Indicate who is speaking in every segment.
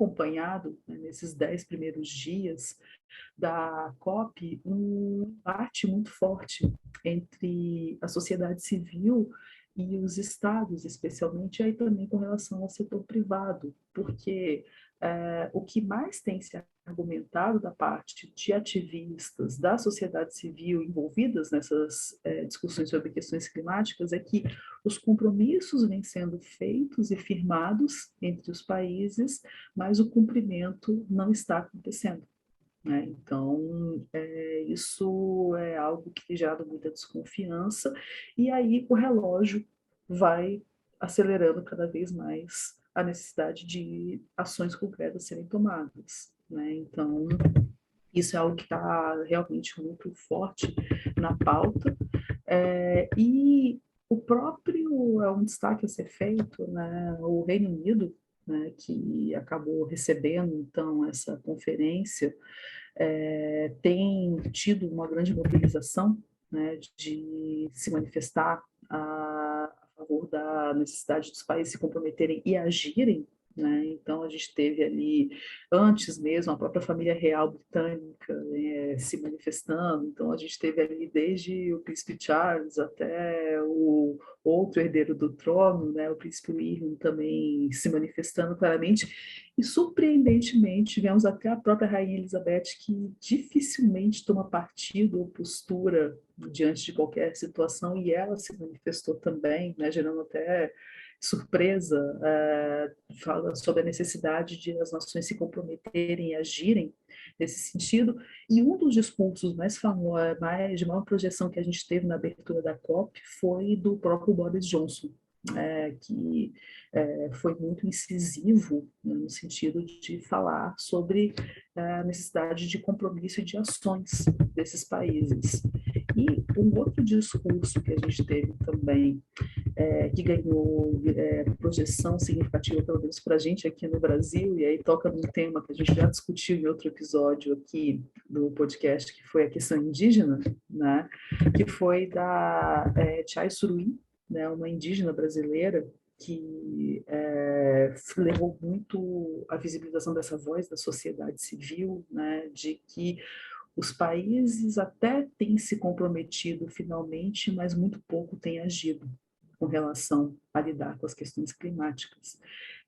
Speaker 1: acompanhado, né, nesses 10 primeiros dias da COP, um embate muito forte entre a sociedade civil e os estados, especialmente, aí também com relação ao setor privado, porque o que mais tem se argumentado da parte de ativistas da sociedade civil envolvidas nessas discussões sobre questões climáticas é que os compromissos vêm sendo feitos e firmados entre os países, mas o cumprimento não está acontecendo. Né? Então, isso é algo que gera muita desconfiança, e aí o relógio vai acelerando cada vez mais a necessidade de ações concretas serem tomadas. Né? Então, isso é algo que está realmente muito forte na pauta, e o próprio, é um destaque a ser feito, né, o Reino Unido, né, que acabou recebendo, então, essa conferência, tem tido uma grande mobilização, né, de se manifestar a favor da necessidade dos países se comprometerem e agirem, né? Então a gente teve ali antes mesmo a própria família real britânica, né, se manifestando. Então a gente teve ali desde o príncipe Charles até o outro herdeiro do trono, né, o príncipe William, também se manifestando claramente. E, surpreendentemente, tivemos até a própria Rainha Elizabeth, que dificilmente toma partido ou postura diante de qualquer situação, e ela se manifestou também, né, gerando até surpresa, fala sobre a necessidade de as nações se comprometerem e agirem nesse sentido. E um dos discursos mais famosos, de maior projeção que a gente teve na abertura da COP foi do próprio Boris Johnson, que foi muito incisivo, né, no sentido de falar sobre a necessidade de compromisso e de ações desses países. E um outro discurso que a gente teve também, que ganhou projeção significativa, pelo menos para a gente aqui no Brasil, e aí toca num tema que a gente já discutiu em outro episódio aqui do podcast, que foi a questão indígena, né, que foi da Chai Suruí, né, uma indígena brasileira que levou muito a visibilização dessa voz da sociedade civil, né, de que os países até têm se comprometido finalmente, mas muito pouco têm agido com relação a lidar com as questões climáticas.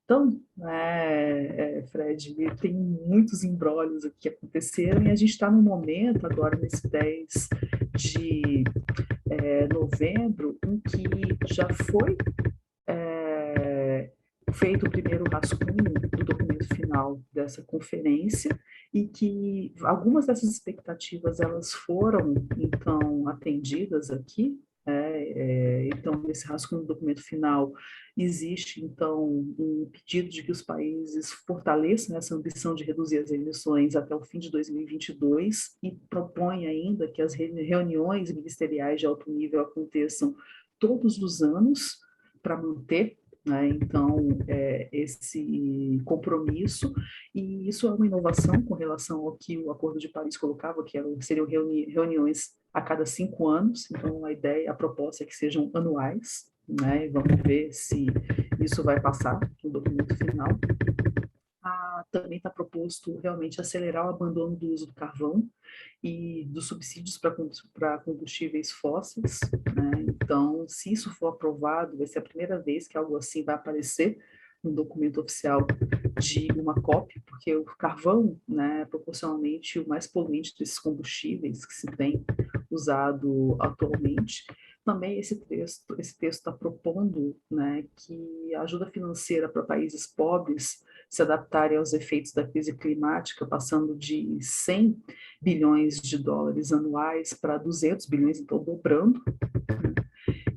Speaker 1: Então, Fred, tem muitos embrólios aqui que aconteceram, e a gente está num momento agora, nesse 10 de novembro, em que já foi feito o primeiro rascunho do documento final dessa conferência, e que algumas dessas expectativas elas foram então atendidas aqui. Então, nesse rascunho do documento final existe então um pedido de que os países fortaleçam essa ambição de reduzir as emissões até o fim de 2022, e propõe ainda que as reuniões ministeriais de alto nível aconteçam todos os anos para manter, né, então, esse compromisso. E isso é uma inovação com relação ao que o Acordo de Paris colocava, que seriam reuniões a cada 5 anos. Então, a ideia, a proposta é que sejam anuais, né, e vamos ver se isso vai passar no documento final. Também está proposto realmente acelerar o abandono do uso do carvão e dos subsídios para combustíveis fósseis, né? Então, se isso for aprovado, vai ser a primeira vez que algo assim vai aparecer no documento oficial de uma COP, porque o carvão, né, é proporcionalmente o mais poluente desses combustíveis que se tem usado atualmente. Também esse texto está propondo, né, que a ajuda financeira para países pobres se adaptarem aos efeitos da crise climática, passando de 100 bilhões de dólares anuais para 200 bilhões, então dobrando.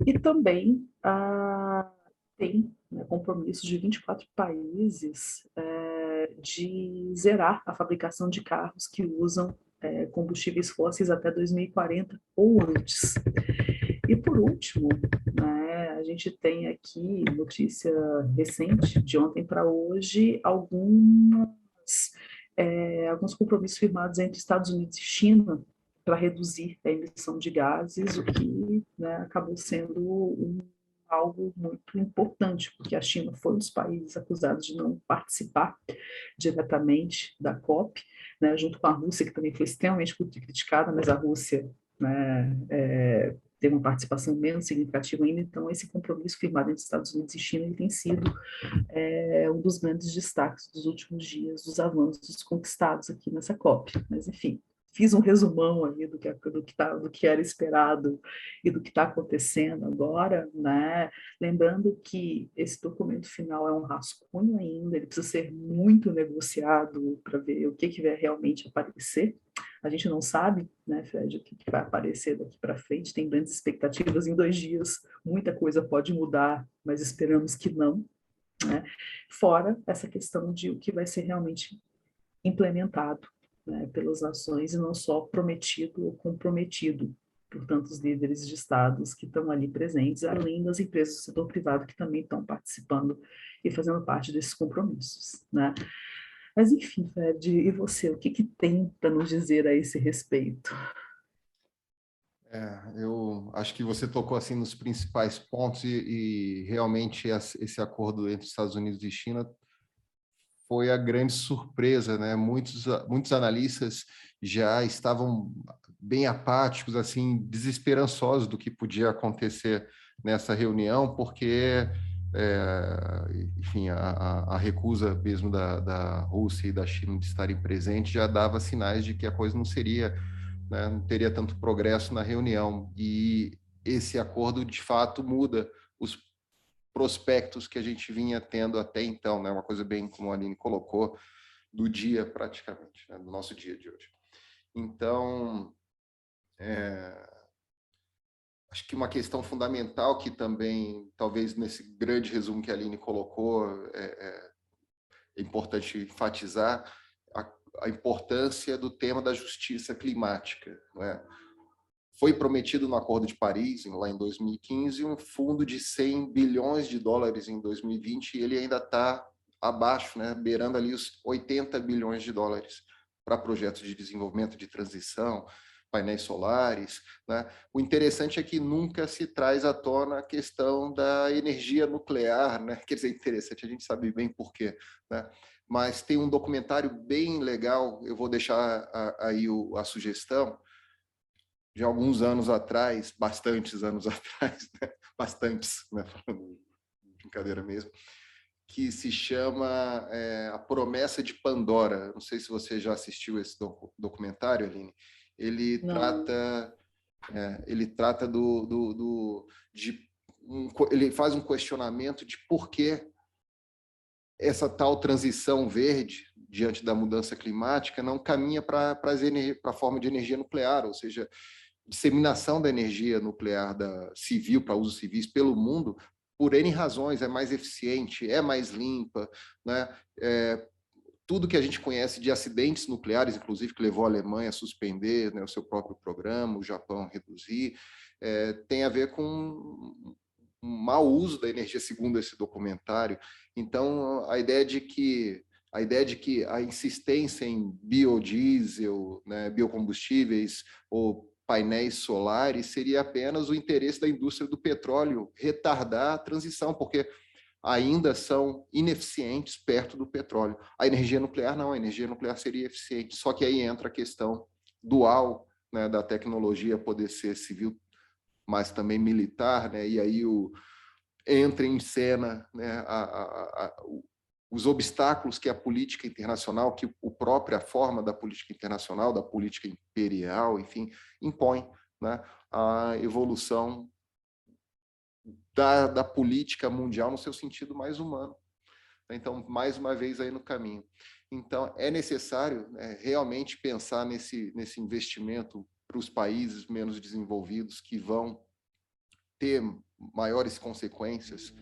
Speaker 1: E também tem, né, compromissos de 24 países de zerar a fabricação de carros que usam combustíveis fósseis até 2040 ou antes. E por último, né, a gente tem aqui notícia recente, de ontem para hoje, alguns compromissos firmados entre Estados Unidos e China para reduzir a emissão de gases, o que, né, acabou sendo algo muito importante, porque a China foi um dos países acusados de não participar diretamente da COP, né, junto com a Rússia, que também foi extremamente criticada, mas a Rússia, né, teve uma participação menos significativa ainda, então esse compromisso firmado entre Estados Unidos e China ele tem sido um dos grandes destaques dos últimos dias, dos avanços conquistados aqui nessa COP. Mas, enfim, fiz um resumão aí do que era esperado e do que está acontecendo agora, né? Lembrando que esse documento final é um rascunho ainda, ele precisa ser muito negociado para ver o que vai realmente aparecer. A gente não sabe, né, Fred, o que vai aparecer daqui para frente, tem grandes expectativas em 2 dias, muita coisa pode mudar, mas esperamos que não, né? Fora essa questão de o que vai ser realmente implementado, né, pelas nações e não só prometido ou comprometido por tantos líderes de estados que estão ali presentes, além das empresas do setor privado que também estão participando e fazendo parte desses compromissos, né? Mas enfim, Fred, e você, o que tem para nos dizer a esse respeito?
Speaker 2: Eu acho que você tocou assim nos principais pontos e realmente esse acordo entre Estados Unidos e China foi a grande surpresa, né? Muitos analistas já estavam bem apáticos, assim, desesperançosos do que podia acontecer nessa reunião, porque, enfim, a recusa mesmo da Rússia e da China de estarem presentes já dava sinais de que a coisa não seria, né, não teria tanto progresso na reunião. E esse acordo, de fato, muda os prospectos que a gente vinha tendo até então, né? Uma coisa bem, como a Aline colocou, do dia praticamente, né? Do nosso dia de hoje. Então, acho que uma questão fundamental que também, talvez nesse grande resumo que a Aline colocou, é importante enfatizar a importância do tema da justiça climática, né? Foi prometido no Acordo de Paris, lá em 2015, um fundo de 100 bilhões de dólares em 2020 e ele ainda está abaixo, né, beirando ali os 80 bilhões de dólares para projetos de desenvolvimento de transição, painéis solares, né? O interessante é que nunca se traz à tona a questão da energia nuclear, né? Quer dizer, interessante, a gente sabe bem por quê, né? Mas tem um documentário bem legal, eu vou deixar aí a sugestão, de alguns anos atrás, bastantes anos atrás, né? Bastantes, né? Falando brincadeira mesmo, que se chama A Promessa de Pandora. Não sei se você já assistiu esse documentário, Aline. Ele
Speaker 1: Não.
Speaker 2: trata, ele trata ele faz um questionamento de por que essa tal transição verde diante da mudança climática não caminha para a forma de energia nuclear, ou seja, disseminação da energia nuclear civil para usos civis pelo mundo, por N razões, é mais eficiente, é mais limpa, né? Tudo que a gente conhece de acidentes nucleares, inclusive que levou a Alemanha a suspender, né, o seu próprio programa, o Japão a reduzir, tem a ver com um mau uso da energia, segundo esse documentário. Então, a ideia de que a insistência em biodiesel, né, biocombustíveis ou painéis solares seria apenas o interesse da indústria do petróleo retardar a transição, porque ainda são ineficientes perto do petróleo. A energia nuclear não, a energia nuclear seria eficiente, só que aí entra a questão dual, né, da tecnologia poder ser civil, mas também militar, né, e aí entra em cena, né, os obstáculos que a política internacional, que a própria forma da política internacional, da política imperial, enfim, impõe, né, a evolução da política mundial no seu sentido mais humano. Então, mais uma vez aí no caminho. Então, é necessário, né, realmente pensar nesse investimento para os países menos desenvolvidos que vão ter maiores consequências